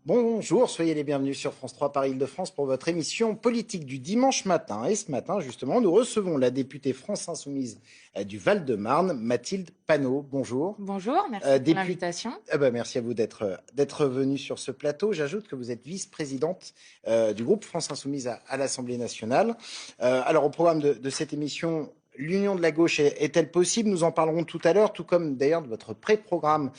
Bonjour, soyez les bienvenus sur France 3 Paris-Île-de-France pour votre émission politique du dimanche matin. Et ce matin, justement, nous recevons la députée France Insoumise du Val-de-Marne, Mathilde Panot. Bonjour. Bonjour, merci pour l'invitation. Merci à vous d'être venue sur ce plateau. J'ajoute que vous êtes vice-présidente du groupe France Insoumise à l'Assemblée nationale. Alors, au programme de cette émission, l'union de la gauche est-elle possible? Nous en parlerons tout à l'heure, tout comme d'ailleurs de votre pré-programme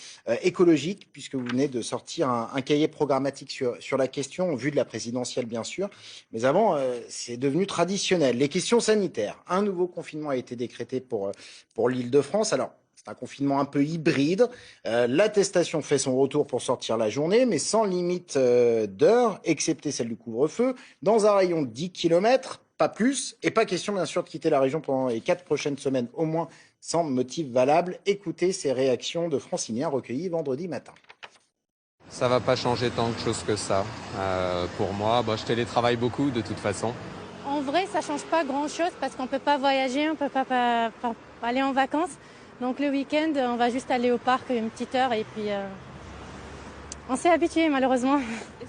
écologique, puisque vous venez de sortir un cahier programmatique sur la question, en vue de la présidentielle bien sûr. Mais avant, c'est devenu traditionnel. Les questions sanitaires. Un nouveau confinement a été décrété pour l'Île-de-France. Alors, c'est un confinement un peu hybride. L'attestation fait son retour pour sortir la journée, mais sans limite d'heure, excepté celle du couvre-feu, dans un rayon de 10 km. Pas plus, et pas question bien sûr de quitter la région pendant les 4 prochaines semaines au moins, sans motif valable. Écoutez ces réactions de franciliens recueillies vendredi matin. Ça va pas changer tant de choses que ça. Pour moi, je télétravaille beaucoup de toute façon. En vrai, ça change pas grand-chose parce qu'on peut pas voyager, on peut pas aller en vacances. Donc le week-end, on va juste aller au parc une petite heure et puis on s'est habitué malheureusement.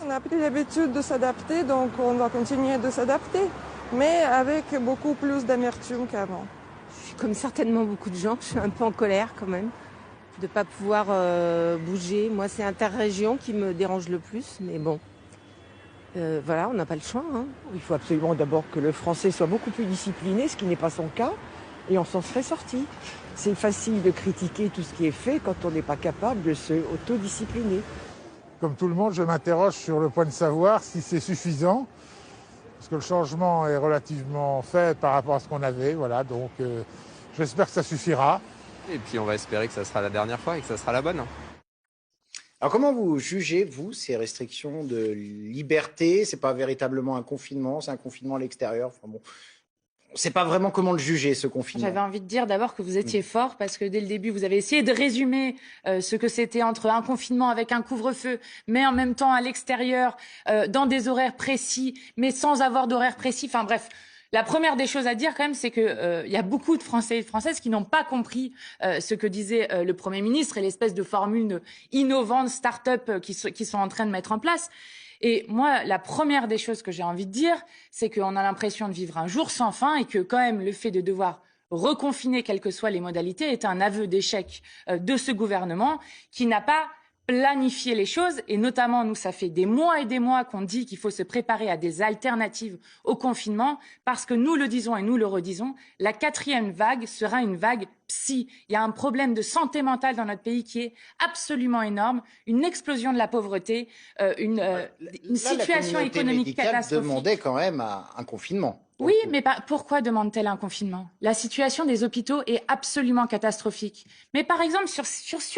On a pris l'habitude de s'adapter, donc on va continuer de s'adapter, mais avec beaucoup plus d'amertume qu'avant. Je suis comme certainement beaucoup de gens, je suis un peu en colère quand même de ne pas pouvoir bouger. Moi, c'est interrégion qui me dérange le plus, mais bon, voilà, on n'a pas le choix. Il faut absolument d'abord que le français soit beaucoup plus discipliné, ce qui n'est pas son cas, et on s'en serait sorti. C'est facile de critiquer tout ce qui est fait quand on n'est pas capable de se autodiscipliner. Comme tout le monde, je m'interroge sur le point de savoir si c'est suffisant, parce que le changement est relativement fait par rapport à ce qu'on avait. Voilà, donc j'espère que ça suffira. Et puis on va espérer que ça sera la dernière fois et que ça sera la bonne. Alors comment vous jugez, vous, ces restrictions de liberté? C'est pas véritablement un confinement, c'est un confinement à l'extérieur. Enfin bon, on ne sait pas vraiment comment le juger, ce confinement. J'avais envie de dire d'abord que vous étiez fort parce que dès le début, vous avez essayé de résumer ce que c'était entre un confinement avec un couvre-feu, mais en même temps à l'extérieur, dans des horaires précis, mais sans avoir d'horaire précis. Enfin bref. La première des choses à dire quand même, c'est que y a beaucoup de Français et de Françaises qui n'ont pas compris ce que disait le Premier ministre et l'espèce de formule innovante, start-up qui sont en train de mettre en place. Et moi, la première des choses que j'ai envie de dire, c'est qu'on a l'impression de vivre un jour sans fin et que quand même le fait de devoir reconfiner, quelles que soient les modalités, est un aveu d'échec de ce gouvernement qui n'a pas planifier les choses, et notamment, nous, ça fait des mois et des mois qu'on dit qu'il faut se préparer à des alternatives au confinement, parce que nous le disons et nous le redisons, la 4e vague sera une vague psy. Il y a un problème de santé mentale dans notre pays qui est absolument énorme, une explosion de la pauvreté, une situation économique catastrophique. Demandait quand même un confinement. Oui, mais pourquoi demande-t-elle un confinement? La situation des hôpitaux est absolument catastrophique. Mais par exemple, sur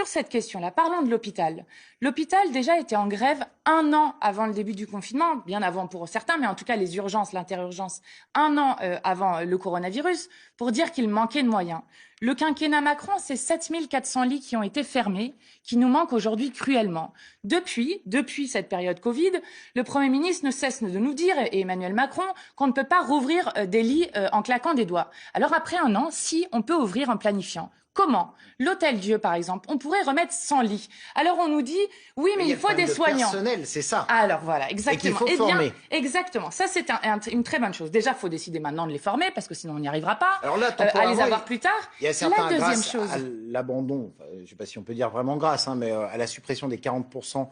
cette question-là, parlons de l'hôpital. L'hôpital, déjà, était en grève 1 an avant le début du confinement, bien avant pour certains, mais en tout cas les urgences, l'interurgence, 1 an avant le coronavirus, pour dire qu'il manquait de moyens. Le quinquennat Macron, c'est 7400 lits qui ont été fermés, qui nous manquent aujourd'hui cruellement. Depuis cette période Covid, le Premier ministre ne cesse de nous dire, et Emmanuel Macron, qu'on ne peut pas rouvrir des lits en claquant des doigts. Alors après 1 an, si on peut ouvrir en planifiant. Comment? L'Hôtel-Dieu, par exemple, on pourrait remettre 100 lits. Alors on nous dit, oui, mais il faut des soignants. Personnel, c'est ça. Alors voilà, exactement. Et qu'il faut former. Exactement. Ça, c'est une très bonne chose. Déjà, il faut décider maintenant de les former, parce que sinon on n'y arrivera pas. Alors là, à les avoir plus tard. Il y a certains, la deuxième grâce chose. à l'abandon, je ne sais pas si on peut dire vraiment grâce, mais à la suppression des 40%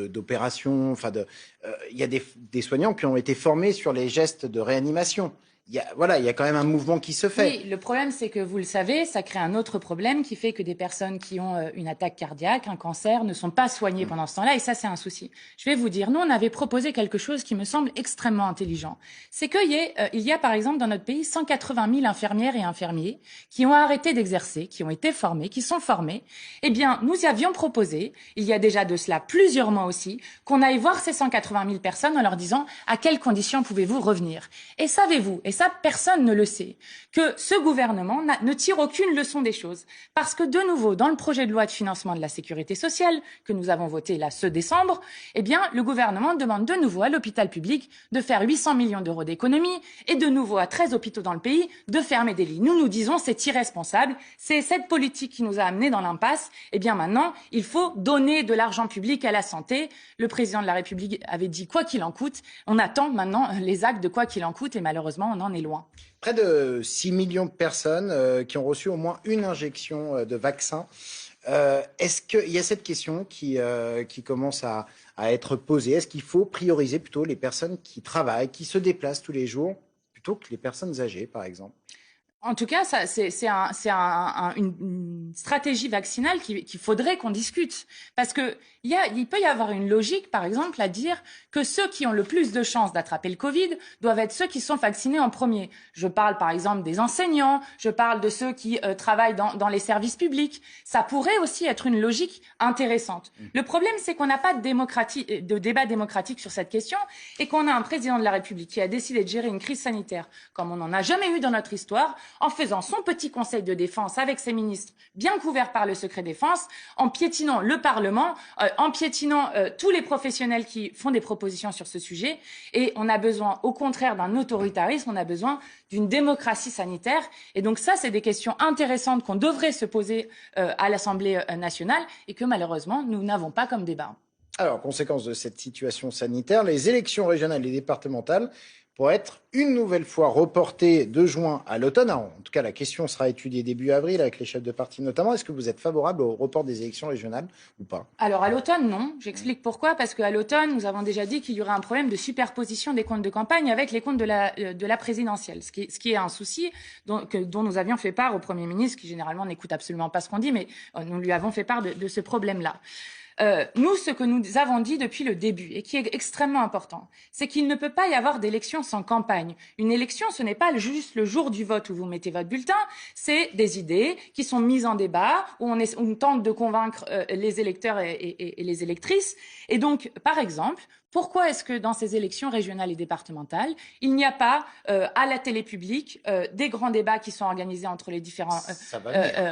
d'opérations. Il y a des soignants qui ont été formés sur les gestes de réanimation. Il y a quand même un mouvement qui se fait. Oui, le problème, c'est que vous le savez, ça crée un autre problème qui fait que des personnes qui ont une attaque cardiaque, un cancer, ne sont pas soignées pendant ce temps-là, et ça, c'est un souci. Je vais vous dire, nous, on avait proposé quelque chose qui me semble extrêmement intelligent. C'est qu'il y a, par exemple, dans notre pays, 180 000 infirmières et infirmiers qui ont arrêté d'exercer, qui ont été formés, qui sont formés. Eh bien, nous y avions proposé, il y a déjà de cela plusieurs mois aussi, qu'on aille voir ces 180 000 personnes en leur disant à quelles conditions pouvez-vous revenir. Et savez-vous, et ça, personne ne le sait, que ce gouvernement ne tire aucune leçon des choses. Parce que, de nouveau, dans le projet de loi de financement de la sécurité sociale, que nous avons voté là ce décembre, eh bien, le gouvernement demande de nouveau à l'hôpital public de faire 800 millions d'euros d'économies et de nouveau à 13 hôpitaux dans le pays de fermer des lits. Nous disons c'est irresponsable, c'est cette politique qui nous a amenés dans l'impasse. Eh bien, maintenant, il faut donner de l'argent public à la santé. Le président de la République avait dit quoi qu'il en coûte. On attend maintenant les actes de quoi qu'il en coûte et malheureusement, on en est loin. Près de 6 millions de personnes qui ont reçu au moins une injection de vaccin. Est-ce qu'il y a cette question qui commence à être posée? Est-ce qu'il faut prioriser plutôt les personnes qui travaillent, qui se déplacent tous les jours, plutôt que les personnes âgées, par exemple? En tout cas, c'est une stratégie vaccinale qu'il faudrait qu'on discute. Parce que il peut y avoir une logique, par exemple, à dire que ceux qui ont le plus de chances d'attraper le Covid doivent être ceux qui sont vaccinés en premier. Je parle, par exemple, des enseignants, je parle de ceux qui travaillent dans les services publics. Ça pourrait aussi être une logique intéressante. Le problème, c'est qu'on n'a pas de débat démocratique sur cette question et qu'on a un président de la République qui a décidé de gérer une crise sanitaire comme on n'en a jamais eu dans notre histoire, en faisant son petit conseil de défense avec ses ministres bien couverts par le secret défense, en piétinant le Parlement, en piétinant tous les professionnels qui font des propositions sur ce sujet. Et on a besoin, au contraire d'un autoritarisme, on a besoin d'une démocratie sanitaire. Et donc ça, c'est des questions intéressantes qu'on devrait se poser à l'Assemblée nationale et que malheureusement, nous n'avons pas comme débat. Alors, conséquence de cette situation sanitaire, les élections régionales et départementales pourraient être une nouvelle fois reportées de juin à l'automne. En tout cas, la question sera étudiée début avril avec les chefs de parti notamment. Est-ce que vous êtes favorable au report des élections régionales ou pas? Alors, à l'automne, non. J'explique pourquoi. Parce qu'à l'automne, nous avons déjà dit qu'il y aurait un problème de superposition des comptes de campagne avec les comptes de la présidentielle. Ce qui est un souci dont nous avions fait part au Premier ministre, qui généralement n'écoute absolument pas ce qu'on dit, mais nous lui avons fait part de ce problème-là. Nous, ce que nous avons dit depuis le début, et qui est extrêmement important, c'est qu'il ne peut pas y avoir d'élection sans campagne. Une élection, ce n'est pas juste le jour du vote où vous mettez votre bulletin, c'est des idées qui sont mises en débat, où on tente de convaincre les électeurs et les électrices. Et donc, par exemple, pourquoi est-ce que dans ces élections régionales et départementales, il n'y a pas à la télé publique des grands débats qui sont organisés entre les différents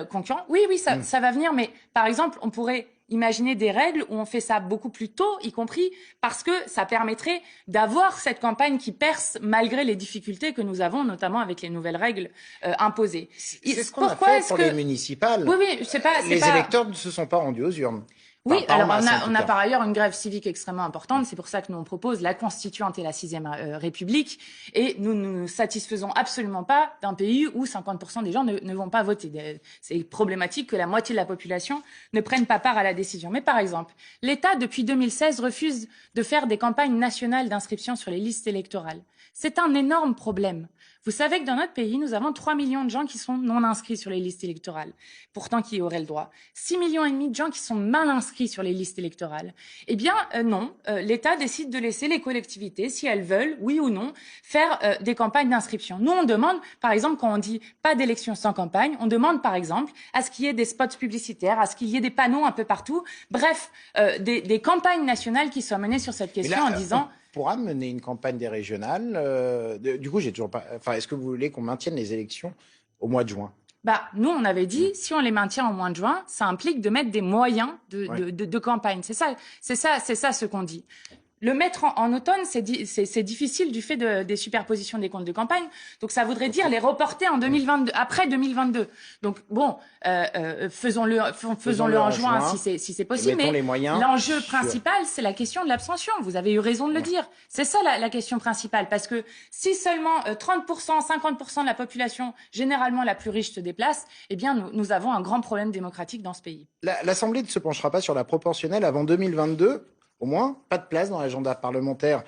concurrents? Oui, ça va venir, mais par exemple, on pourrait imaginer des règles où on fait ça beaucoup plus tôt, y compris parce que ça permettrait d'avoir cette campagne qui perce malgré les difficultés que nous avons, notamment avec les nouvelles règles imposées. C'est ce qu'on a fait pour les municipales. Oui, les électeurs ne se sont pas rendus aux urnes. Oui, alors on a par ailleurs une grève civique extrêmement importante. C'est pour ça que nous on propose la constituante et la 6e République. Et nous ne nous satisfaisons absolument pas d'un pays où 50% des gens ne vont pas voter. C'est problématique que la moitié de la population ne prenne pas part à la décision. Mais par exemple, l'État, depuis 2016, refuse de faire des campagnes nationales d'inscription sur les listes électorales. C'est un énorme problème. Vous savez que dans notre pays, nous avons 3 millions de gens qui sont non inscrits sur les listes électorales, pourtant qui auraient le droit. 6,5 millions de gens qui sont mal inscrits sur les listes électorales. Eh bien, non, l'État décide de laisser les collectivités, si elles veulent, oui ou non, faire des campagnes d'inscription. Nous, on demande, par exemple, quand on dit pas d'élection sans campagne, on demande, par exemple, à ce qu'il y ait des spots publicitaires, à ce qu'il y ait des panneaux un peu partout, bref, des campagnes nationales qui soient menées sur cette question en disant... pourra mener une campagne des régionales. Du coup, j'ai toujours pas. Enfin, est-ce que vous voulez qu'on maintienne les élections au mois de juin? Nous, on avait dit, si on les maintient au mois de juin, ça implique de mettre des moyens de campagne. C'est ça ce qu'on dit. Le mettre en automne, c'est difficile du fait des superpositions des comptes de campagne. Donc, ça voudrait dire les reporter en 2022, après 2022. Donc, bon, faisons-le en juin si c'est possible. Mais l'enjeu principal, c'est la question de l'abstention. Vous avez eu raison de le dire. C'est ça la question principale. Parce que si seulement 30%, 50% de la population, généralement la plus riche, se déplace, eh bien, nous avons un grand problème démocratique dans ce pays. L'Assemblée ne se penchera pas sur la proportionnelle avant 2022. Au moins, pas de place dans l'agenda parlementaire,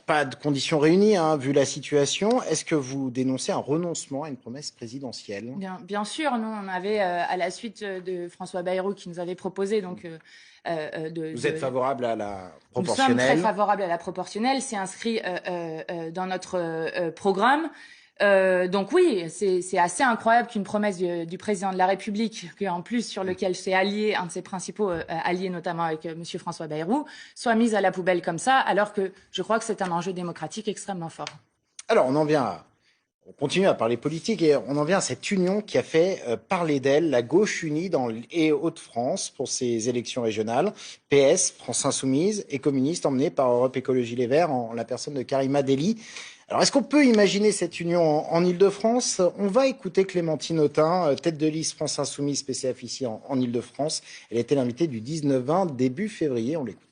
pas de conditions réunies, vu la situation. Est-ce que vous dénoncez un renoncement à une promesse présidentielle? Bien sûr, nous, on avait, à la suite de François Bayrou, qui nous avait proposé donc... Vous êtes favorable à la proportionnelle? Nous sommes très favorables à la proportionnelle, c'est inscrit dans notre programme. Donc oui, c'est assez incroyable qu'une promesse du président de la République, en plus sur lequel s'est allié un de ses principaux alliés, notamment avec Monsieur François Bayrou, soit mise à la poubelle comme ça, alors que je crois que c'est un enjeu démocratique extrêmement fort. Alors on en vient On continue à parler politique et on en vient à cette union qui a fait parler d'elle, la gauche unie dans les Hauts-de-France pour ces élections régionales. PS, France Insoumise et communistes emmenés par Europe Écologie Les Verts en la personne de Karima Delli. Alors, est-ce qu'on peut imaginer cette union en Ile-de-France? On va écouter Clémentine Autain, tête de liste France Insoumise PCF ici en Ile-de-France. Elle était l'invitée du 19-20 début février. On l'écoute.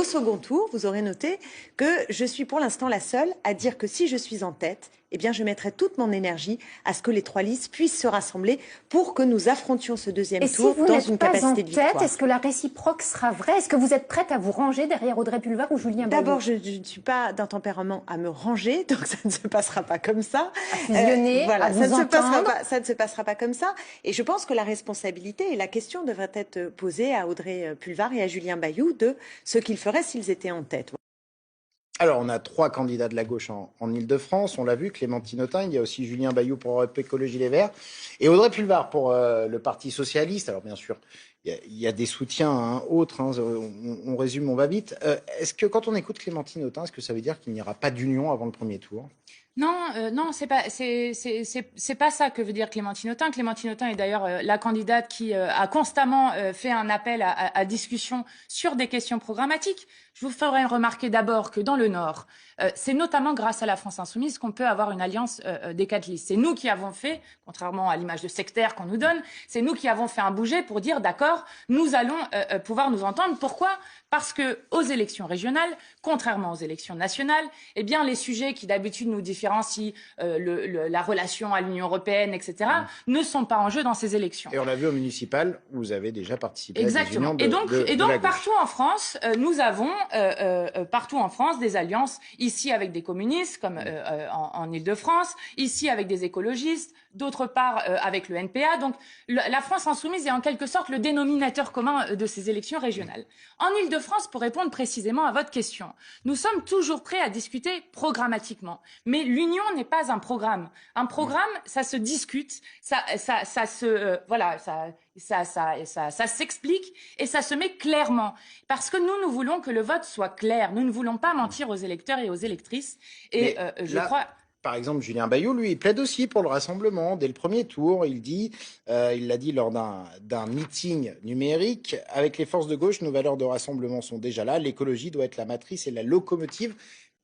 Au second tour, vous aurez noté que je suis pour l'instant la seule à dire que si je suis en tête, eh bien, je mettrai toute mon énergie à ce que les trois listes puissent se rassembler pour que nous affrontions ce deuxième tour dans une capacité de victoire. Est-ce que la réciproque sera vraie? Est-ce que vous êtes prête à vous ranger derrière Audrey Pulvar ou Julien Bayou? D'abord, je ne suis pas d'un tempérament à me ranger, donc ça ne se passera pas comme ça. À fusionner, voilà, à vous ça ne se passera pas comme ça. Et je pense que la responsabilité et la question devrait être posée à Audrey Pulvar et à Julien Bayou de ce qu'ils feraient s'ils étaient en tête. Alors, on a 3 candidats de la gauche en Ile-de-France. On l'a vu, Clémentine Autain. Il y a aussi Julien Bayou pour Europe Écologie Les Verts. Et Audrey Pulvar pour le Parti Socialiste. Alors, bien sûr, il y a des soutiens autres. On résume, on va vite. Est-ce que quand on écoute Clémentine Autain, est-ce que ça veut dire qu'il n'y aura pas d'union avant le premier tour ? Non, non, c'est pas ça que veut dire Clémentine Autain. Clémentine Autain est d'ailleurs la candidate qui a constamment fait un appel à discussion sur des questions programmatiques. Je vous ferai remarquer d'abord que dans le Nord, c'est notamment grâce à la France Insoumise qu'on peut avoir une alliance des 4 listes. C'est nous qui avons fait, contrairement à l'image de sectaire qu'on nous donne, c'est nous qui avons fait un bouger pour dire d'accord, nous allons pouvoir nous entendre. Pourquoi ? Parce que aux élections régionales, contrairement aux élections nationales, eh bien les sujets qui d'habitude nous différencient, la relation à l'Union européenne, etc., ne sont pas en jeu dans ces élections. Et on l'a vu au municipal, vous avez déjà participé Exactement. à des unions Et donc partout en France, nous avons partout en France des alliances, ici avec des communistes comme en Île-de-France, ici avec des écologistes, d'autre part avec le NPA. Donc la France Insoumise est en quelque sorte le dénominateur commun de ces élections régionales. En Île-de-France, pour répondre précisément à votre question, nous sommes toujours prêts à discuter programmatiquement. Mais l'union n'est pas un programme. Un programme, ça se discute, ça s'explique et ça se met clairement. Parce que nous voulons que le vote soit clair. Nous ne voulons pas mentir aux électeurs et aux électrices. Et je crois... Par exemple, Julien Bayou, lui, il plaide aussi pour le rassemblement. Dès le premier tour, il l'a dit lors d'un meeting numérique, avec les forces de gauche, nos valeurs de rassemblement sont déjà là. L'écologie doit être la matrice et la locomotive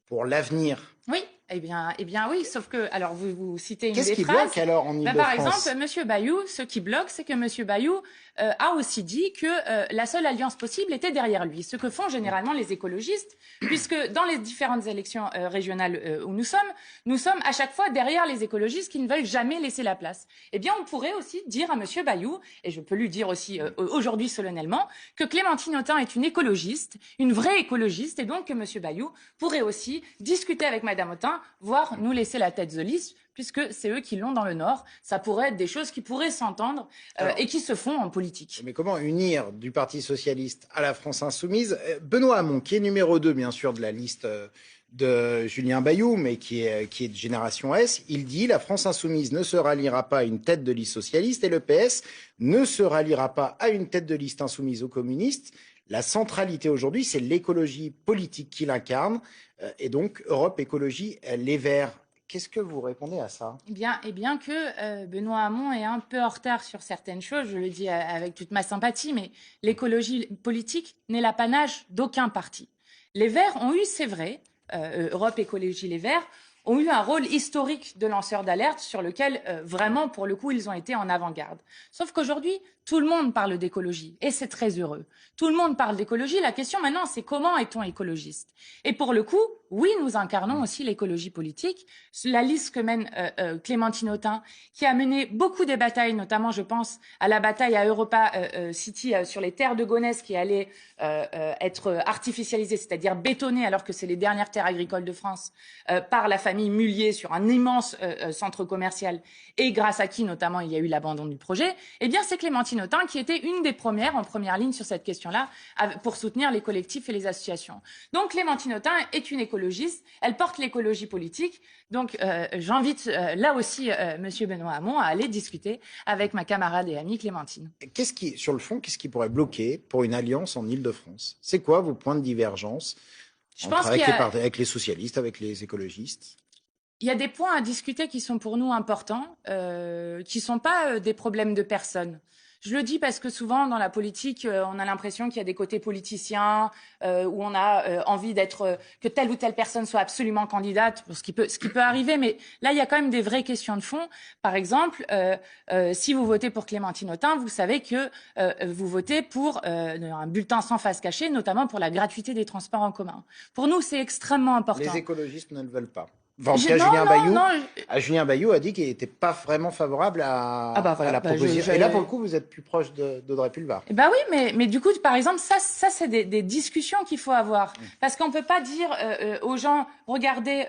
pour l'avenir. Oui, eh bien oui, sauf que, alors vous citez une des phrases. Qu'est-ce qui bloque alors en Ile-de-France ? Par exemple, Monsieur Bayou, ce qui bloque, c'est que Monsieur Bayou a aussi dit que la seule alliance possible était derrière lui. Ce que font généralement les écologistes, puisque dans les différentes élections régionales où nous sommes à chaque fois derrière les écologistes qui ne veulent jamais laisser la place. Eh bien, on pourrait aussi dire à Monsieur Bayou, et je peux lui dire aussi aujourd'hui solennellement, que Clémentine Autain est une écologiste, une vraie écologiste, et donc que Monsieur Bayou pourrait aussi discuter avec Madame Autain, voire nous laisser la tête de liste, puisque c'est eux qui l'ont dans le Nord. Ça pourrait être des choses qui pourraient s'entendre et qui se font en politique. Mais comment unir du Parti Socialiste à la France Insoumise ? Benoît Hamon, qui est numéro 2, bien sûr, de la liste de Julien Bayou, mais qui est de Génération S, il dit « La France Insoumise ne se ralliera pas à une tête de liste socialiste et le PS ne se ralliera pas à une tête de liste insoumise aux communistes. La centralité aujourd'hui, c'est l'écologie politique qui l'incarne, et donc Europe Écologie Les Verts ». Qu'est-ce que vous répondez à ça ? Eh bien que Benoît Hamon est un peu en retard sur certaines choses, je le dis avec toute ma sympathie, mais l'écologie politique n'est l'apanage d'aucun parti. Les Verts ont eu, c'est vrai, Europe Écologie Les Verts, ont eu un rôle historique de lanceur d'alerte sur lequel, vraiment, pour le coup, ils ont été en avant-garde. Sauf qu'aujourd'hui, tout le monde parle d'écologie, et c'est très heureux. Tout le monde parle d'écologie. La question maintenant, c'est comment est-on écologiste ? Et pour le coup, oui, nous incarnons aussi l'écologie politique. La liste que mène Clémentine Autain, qui a mené beaucoup de batailles, notamment, je pense, à la bataille à Europa City sur les terres de Gonesse qui allaient être artificialisées, c'est-à-dire bétonnées, alors que c'est les dernières terres agricoles de France, par la famille Mullier sur un immense centre commercial, et grâce à qui, notamment, il y a eu l'abandon du projet. Eh bien, c'est Clémentine Autain qui était une des premières, en première ligne sur cette question-là, pour soutenir les collectifs et les associations. Donc Clémentine Autain est une écologiste, elle porte l'écologie politique, donc j'invite là aussi Monsieur Benoît Hamon à aller discuter avec ma camarade et amie Clémentine. Sur le fond, qu'est-ce qui pourrait bloquer pour une alliance en Île-de-France ? C'est quoi vos points de divergence avec les socialistes, avec les écologistes ? Il y a des points à discuter qui sont pour nous importants, qui sont pas des problèmes de personnes. Je le dis parce que souvent dans la politique, on a l'impression qu'il y a des côtés politiciens où on a envie d'être que telle ou telle personne soit absolument candidate, pour ce qui peut arriver. Mais là, il y a quand même des vraies questions de fond. Par exemple, si vous votez pour Clémentine Autain, vous savez que vous votez pour un bulletin sans face cachée, notamment pour la gratuité des transports en commun. Pour nous, c'est extrêmement important. Les écologistes ne le veulent pas. Enfin, en tout cas, Julien Bayou a dit qu'il n'était pas vraiment favorable à la proposition. Et là, pour le coup, vous êtes plus proche d'Audrey Pulvar. Bah oui, mais du coup, par exemple, ça c'est des discussions qu'il faut avoir. Parce qu'on peut pas dire aux gens, regardez,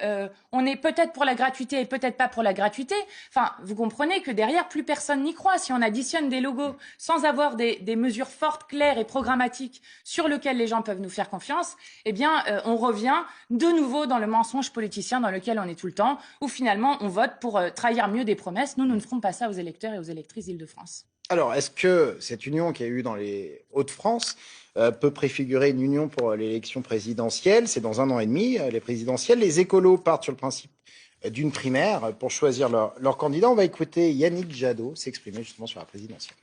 on est peut-être pour la gratuité et peut-être pas pour la gratuité. Enfin, vous comprenez que derrière, plus personne n'y croit. Si on additionne des logos sans avoir des mesures fortes, claires et programmatiques sur lesquelles les gens peuvent nous faire confiance, eh bien, on revient de nouveau dans le mensonge politicien dans lequel on est tout le temps, où finalement on vote pour trahir mieux des promesses. Nous ne ferons pas ça aux électeurs et aux électrices d'Île-de-France. Alors, est-ce que cette union qu'il y a eu dans les Hauts-de-France peut préfigurer une union pour l'élection présidentielle? C'est dans 1 an et demi, les présidentielles. Les écolos partent sur le principe d'une primaire pour choisir leur candidat. On va écouter Yannick Jadot s'exprimer justement sur la présidentielle.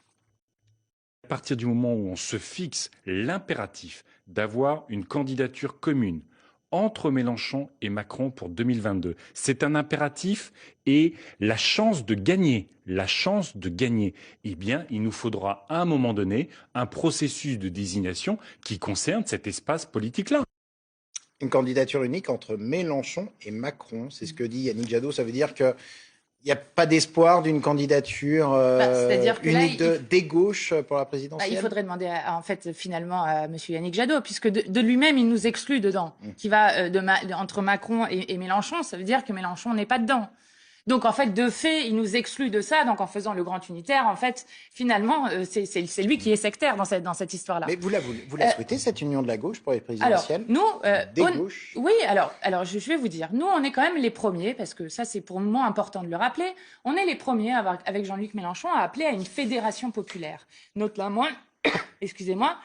À partir du moment où on se fixe l'impératif d'avoir une candidature commune entre Mélenchon et Macron pour 2022. C'est un impératif et la chance de gagner, eh bien, il nous faudra à un moment donné un processus de désignation qui concerne cet espace politique-là. Une candidature unique entre Mélenchon et Macron, c'est ce que dit Yannick Jadot. Ça veut dire que il n'y a pas d'espoir d'une candidature unique des gauches pour la présidentielle? Il faudrait demander finalement à M. Yannick Jadot, puisque de lui-même, il nous exclut dedans. Qui va entre Macron et Mélenchon, ça veut dire que Mélenchon n'est pas dedans. Donc, en fait, de fait, il nous exclut de ça. Donc, en faisant le grand unitaire, en fait, finalement, c'est lui qui est sectaire dans cette histoire-là. Mais vous la souhaitez, cette union de la gauche pour les présidentielles? Alors, nous, gauches. Oui, alors, je vais vous dire. Nous, on est quand même les premiers, parce que ça, c'est pour moi important de le rappeler. On est les premiers, avec Jean-Luc Mélenchon, à appeler à une fédération populaire. Notamment, excusez-moi,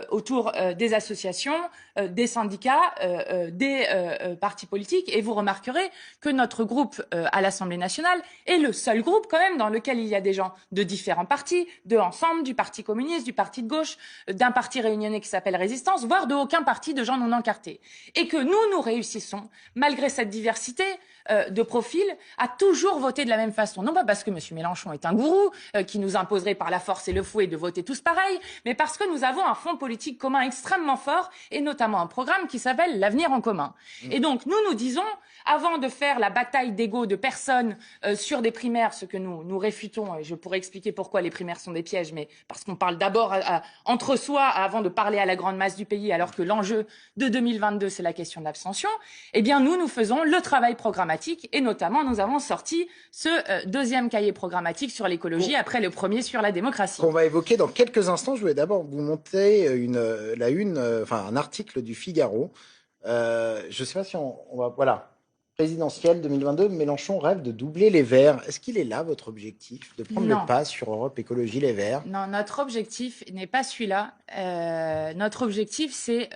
autour des associations, des syndicats, des partis politiques. Et vous remarquerez que notre groupe à l'Assemblée nationale est le seul groupe quand même dans lequel il y a des gens de différents partis, de Ensemble, du Parti communiste, du Parti de gauche, d'un parti réunionnais qui s'appelle Résistance, voire de aucun parti de gens non encartés. Et que nous réussissons, malgré cette diversité de profils, à toujours voter de la même façon. Non pas parce que M. Mélenchon est un gourou qui nous imposerait par la force et le fouet de voter tous pareil, mais parce que nous avons un fond politique commun extrêmement fort et notamment un programme qui s'appelle l'Avenir en commun. Et donc nous disons, avant de faire la bataille d'ego de personnes sur des primaires, ce que nous réfutons, et je pourrais expliquer pourquoi les primaires sont des pièges, mais parce qu'on parle d'abord entre soi avant de parler à la grande masse du pays, alors que l'enjeu de 2022 c'est la question de l'abstention, eh bien nous faisons le travail programmatique et notamment nous avons sorti ce deuxième cahier programmatique sur l'écologie après le premier sur la démocratie. On va évoquer dans quelques instants. Je voulais d'abord vous montrer un article du Figaro. Je ne sais pas si on va... Voilà. Présidentielle 2022, Mélenchon rêve de doubler les Verts. Est-ce qu'il est là, votre objectif, de prendre le pas sur Europe Écologie Les Verts? Non, notre objectif n'est pas celui-là. Notre objectif, c'est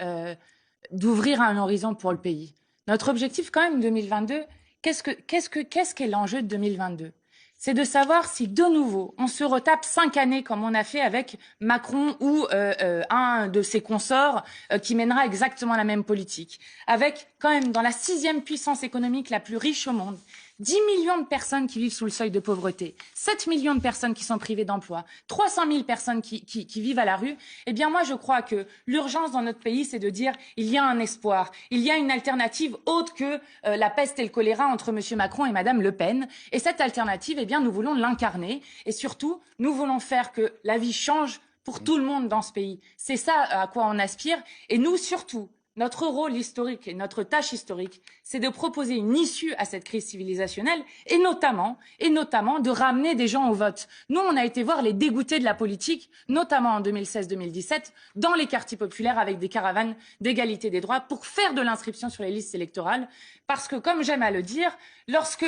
d'ouvrir un horizon pour le pays. Notre objectif, quand même, 2022, qu'est-ce qu'est l'enjeu de 2022? C'est de savoir si, de nouveau, on se retape 5 années comme on a fait avec Macron ou un de ses consorts qui mènera exactement la même politique. Avec, quand même, dans la 6e puissance économique la plus riche au monde, 10 millions de personnes qui vivent sous le seuil de pauvreté, 7 millions de personnes qui sont privées d'emploi, 300 000 personnes qui vivent à la rue, eh bien moi je crois que l'urgence dans notre pays c'est de dire il y a un espoir, il y a une alternative autre que la peste et le choléra entre M. Macron et Mme Le Pen. Et cette alternative, eh bien nous voulons l'incarner et surtout nous voulons faire que la vie change pour tout le monde dans ce pays. C'est ça à quoi on aspire et nous surtout. Notre rôle historique et notre tâche historique, c'est de proposer une issue à cette crise civilisationnelle et notamment de ramener des gens au vote. Nous, on a été voir les dégoûtés de la politique, notamment en 2016-2017, dans les quartiers populaires avec des caravanes d'égalité des droits pour faire de l'inscription sur les listes électorales. Parce que, comme j'aime à le dire, lorsque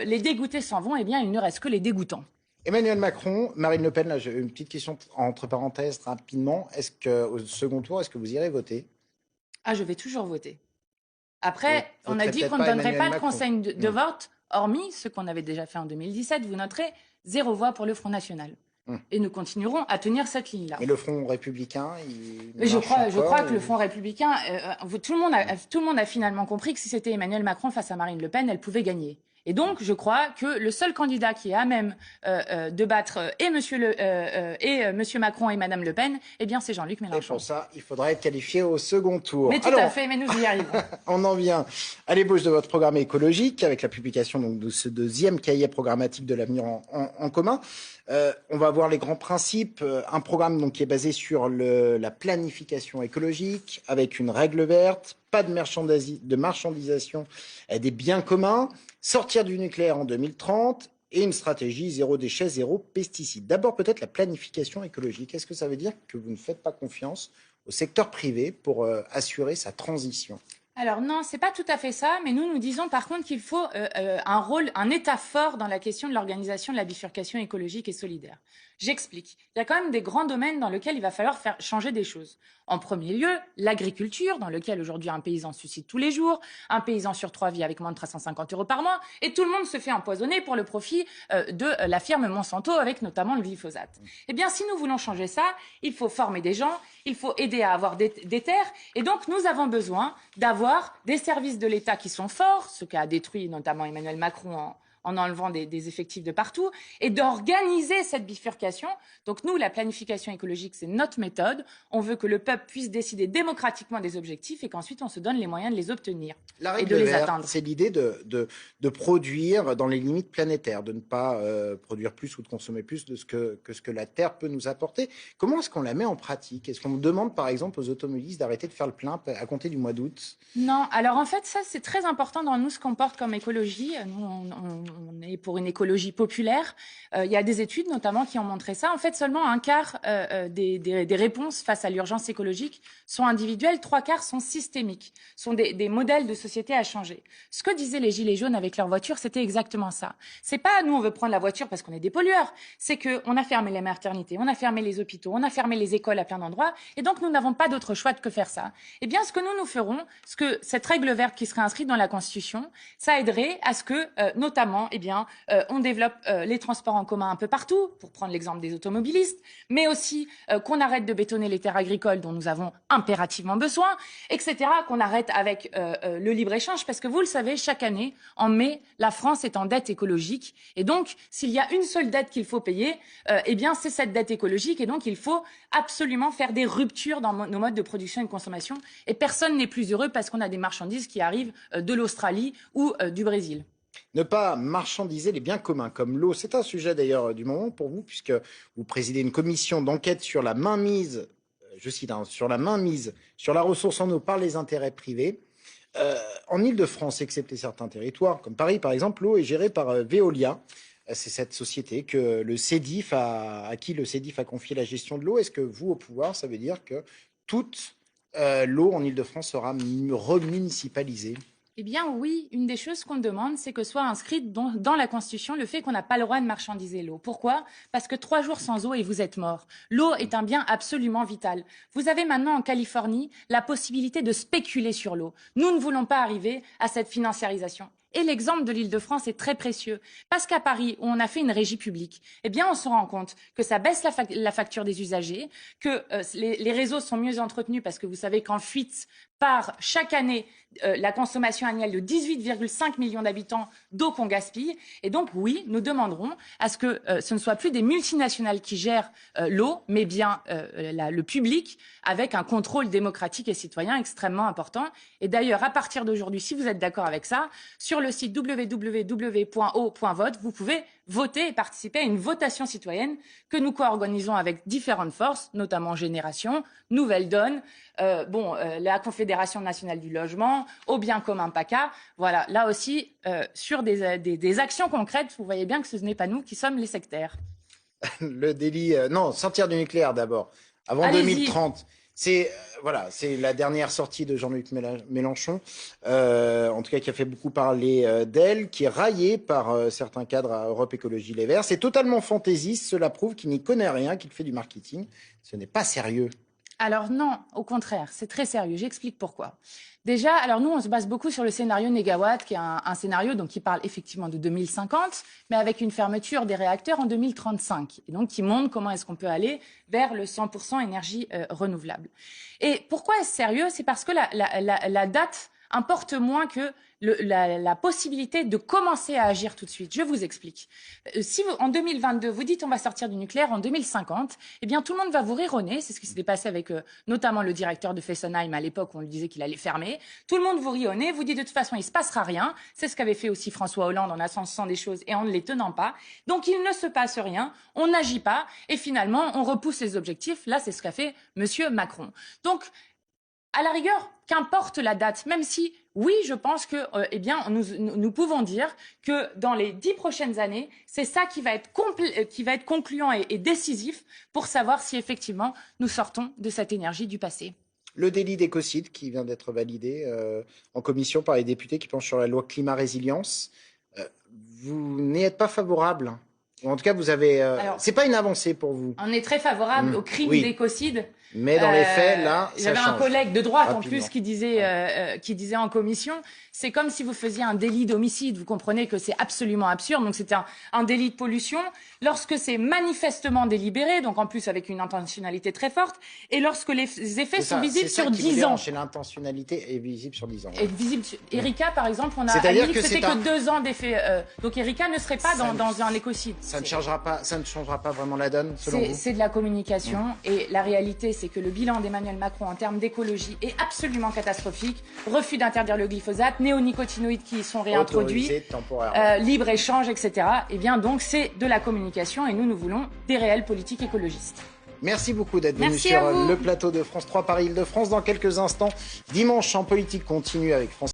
les dégoûtés s'en vont, eh bien, il ne reste que les dégoûtants. Emmanuel Macron, Marine Le Pen, là, j'ai une petite question entre parenthèses rapidement. Est-ce qu'au second tour, est-ce que vous irez voter? Ah, je vais toujours voter. Après, on a dit qu'on ne donnerait pas le conseil de Mmh. vote, hormis ce qu'on avait déjà fait en 2017. Vous noterez 0 voix pour le Front National. Et nous continuerons à tenir cette ligne-là. Mais le Front républicain, Mais je crois que le Front républicain, tout le monde a finalement compris que si c'était Emmanuel Macron face à Marine Le Pen, elle pouvait gagner. Et donc, je crois que le seul candidat qui est à même de battre Monsieur Macron et Madame Le Pen, eh bien, c'est Jean-Luc Mélenchon. Et pour ça, il faudra être qualifié au second tour. Mais tout à fait, mais nous y arrivons. On en vient à l'ébauche de votre programme écologique, avec la publication donc, de ce deuxième cahier programmatique de l'avenir en commun. On va voir les grands principes. Un programme donc, qui est basé sur la planification écologique, avec une règle verte, pas de marchandisation des biens communs, sortir du nucléaire en 2030 et une stratégie zéro déchet, zéro pesticides. D'abord, peut-être la planification écologique. Est-ce que ça veut dire que vous ne faites pas confiance au secteur privé pour assurer sa transition ? Alors non, c'est pas tout à fait ça, mais nous disons par contre qu'il faut un État fort dans la question de l'organisation de la bifurcation écologique et solidaire. J'explique. Il y a quand même des grands domaines dans lesquels il va falloir faire changer des choses. En premier lieu, l'agriculture, dans lequel aujourd'hui un paysan se suicide tous les jours, un paysan sur 3 vit avec moins de 350 € par mois, et tout le monde se fait empoisonner pour le profit de la firme Monsanto, avec notamment le glyphosate. Eh bien, si nous voulons changer ça, il faut former des gens, il faut aider à avoir des terres, et donc nous avons besoin d'avoir des services de l'État qui sont forts, ce qu'a détruit notamment Emmanuel Macron en enlevant des effectifs de partout, et d'organiser cette bifurcation. Donc nous, la planification écologique, c'est notre méthode. On veut que le peuple puisse décider démocratiquement des objectifs et qu'ensuite on se donne les moyens de les obtenir et de les atteindre. C'est l'idée de produire dans les limites planétaires, de ne pas produire plus ou de consommer plus de ce que la Terre peut nous apporter. Comment est-ce qu'on la met en pratique ? Est-ce qu'on demande par exemple aux automobilistes d'arrêter de faire le plein à compter du mois d'août ? Non, alors en fait ça c'est très important dans nous ce qu'on porte comme écologie. Nous on est pour une écologie populaire. Il y a des études notamment qui ont montré ça. En fait, seulement un quart des réponses face à l'urgence écologique sont individuelles, 3/4 sont systémiques, sont des modèles de société à changer. Ce que disaient les Gilets jaunes avec leur voiture, c'était exactement ça. C'est pas nous on veut prendre la voiture parce qu'on est des pollueurs, c'est qu'on a fermé les maternités, on a fermé les hôpitaux, on a fermé les écoles à plein d'endroits, et donc nous n'avons pas d'autre choix que faire ça. Eh bien, ce que nous ferons, cette règle verte qui serait inscrite dans la Constitution, ça aiderait à ce que, notamment, on développe les transports en commun un peu partout, pour prendre l'exemple des automobilistes, mais aussi qu'on arrête de bétonner les terres agricoles dont nous avons impérativement besoin, etc., qu'on arrête avec le libre-échange, parce que vous le savez, chaque année, en mai, la France est en dette écologique, et donc, s'il y a une seule dette qu'il faut payer, c'est cette dette écologique, et donc il faut absolument faire des ruptures dans nos modes de production et de consommation, et personne n'est plus heureux parce qu'on a des marchandises qui arrivent de l'Australie ou du Brésil. Ne pas marchandiser les biens communs comme l'eau. C'est un sujet d'ailleurs du moment pour vous, puisque vous présidez une commission d'enquête sur la mainmise, je cite, sur la mainmise sur la ressource en eau par les intérêts privés. En Ile-de-France, excepté certains territoires, comme Paris par exemple, l'eau est gérée par Veolia. C'est cette société que à qui le CEDIF a confié la gestion de l'eau. Est-ce que vous, au pouvoir, ça veut dire que toute l'eau en Ile-de-France sera remunicipalisée ? Eh bien oui, une des choses qu'on demande, c'est que soit inscrite dans la Constitution le fait qu'on n'a pas le droit de marchandiser l'eau. Pourquoi ? Parce que 3 jours sans eau et vous êtes mort. L'eau est un bien absolument vital. Vous avez maintenant en Californie la possibilité de spéculer sur l'eau. Nous ne voulons pas arriver à cette financiarisation. Et l'exemple de l'Île-de-France est très précieux. Parce qu'à Paris, où on a fait une régie publique, eh bien, on se rend compte que ça baisse la facture des usagers, que les réseaux sont mieux entretenus parce que vous savez qu'en fuite par chaque année la consommation annuelle de 18,5 millions d'habitants d'eau qu'on gaspille. Et donc, oui, nous demanderons à ce que ce ne soit plus des multinationales qui gèrent l'eau, mais bien le public, avec un contrôle démocratique et citoyen extrêmement important. Et d'ailleurs, à partir d'aujourd'hui, si vous êtes d'accord avec ça, sur le site www.eau.vote, vous pouvez voter et participer à une votation citoyenne que nous co-organisons avec différentes forces, notamment Génération, Nouvelle Donne, la Confédération nationale du logement, Au bien commun PACA. Voilà, là aussi, sur des actions concrètes, vous voyez bien que ce n'est pas nous qui sommes les sectaires. Le délit... sortir du nucléaire d'abord, avant Allez-y. 2030. C'est la dernière sortie de Jean-Luc Mélenchon, en tout cas qui a fait beaucoup parler d'elle, qui est raillée par certains cadres à Europe Écologie Les Verts. C'est totalement fantaisiste, cela prouve qu'il n'y connaît rien, qu'il fait du marketing. Ce n'est pas sérieux. Alors non, au contraire, c'est très sérieux. J'explique pourquoi. Déjà, alors nous, on se base beaucoup sur le scénario Négawatt, qui est un scénario donc, qui parle effectivement de 2050, mais avec une fermeture des réacteurs en 2035, et donc qui montre comment est-ce qu'on peut aller vers le 100% énergie renouvelable. Et pourquoi est-ce sérieux? C'est parce que la date importe moins que la possibilité de commencer à agir tout de suite. Je vous explique. Si vous, en 2022, vous dites on va sortir du nucléaire en 2050, eh bien tout le monde va vous rire au nez. C'est ce qui s'était passé avec notamment le directeur de Fessenheim à l'époque où on lui disait qu'il allait fermer. Tout le monde vous rit au nez, vous dit de toute façon il se passera rien. C'est ce qu'avait fait aussi François Hollande en annonçant des choses et en ne les tenant pas. Donc il ne se passe rien, on n'agit pas et finalement on repousse les objectifs. Là c'est ce qu'a fait Monsieur Macron. Donc à la rigueur, qu'importe la date, même si, oui, je pense que, eh bien, nous pouvons dire que dans les 10 prochaines années, c'est ça qui va être concluant et décisif pour savoir si effectivement nous sortons de cette énergie du passé. Le délit d'écocide qui vient d'être validé en commission par les députés qui penchent sur la loi climat résilience, vous n'y êtes pas favorable? Ou en tout cas, vous avez. C'est pas une avancée pour vous? On est très favorable au crime d'écocide. Mais dans les faits, là, ça j'avais change. un collègue de droite Rapidement. en plus qui disait en commission, c'est comme si vous faisiez un délit d'homicide. Vous comprenez que c'est absolument absurde. Donc c'est un délit de pollution lorsque c'est manifestement délibéré, donc en plus avec une intentionnalité très forte, et lorsque les effets sont visibles sur 10 ans. L'intentionnalité est visible sur 10 ans. Et visible. Erika, par exemple, on a dit que c'était que 2 ans d'effet. Donc Erika ne serait pas dans un écocide. Ça ne changera pas vraiment la donne, selon vous? C'est de la communication et la réalité, c'est que le bilan d'Emmanuel Macron en termes d'écologie est absolument catastrophique. Refus d'interdire le glyphosate, néonicotinoïdes qui y sont réintroduits, libre-échange, etc. Et bien donc, c'est de la communication et nous voulons des réelles politiques écologistes. Merci beaucoup d'être venu sur le plateau de France 3 Paris Île-de-France. Dans quelques instants, Dimanche en politique continue avec France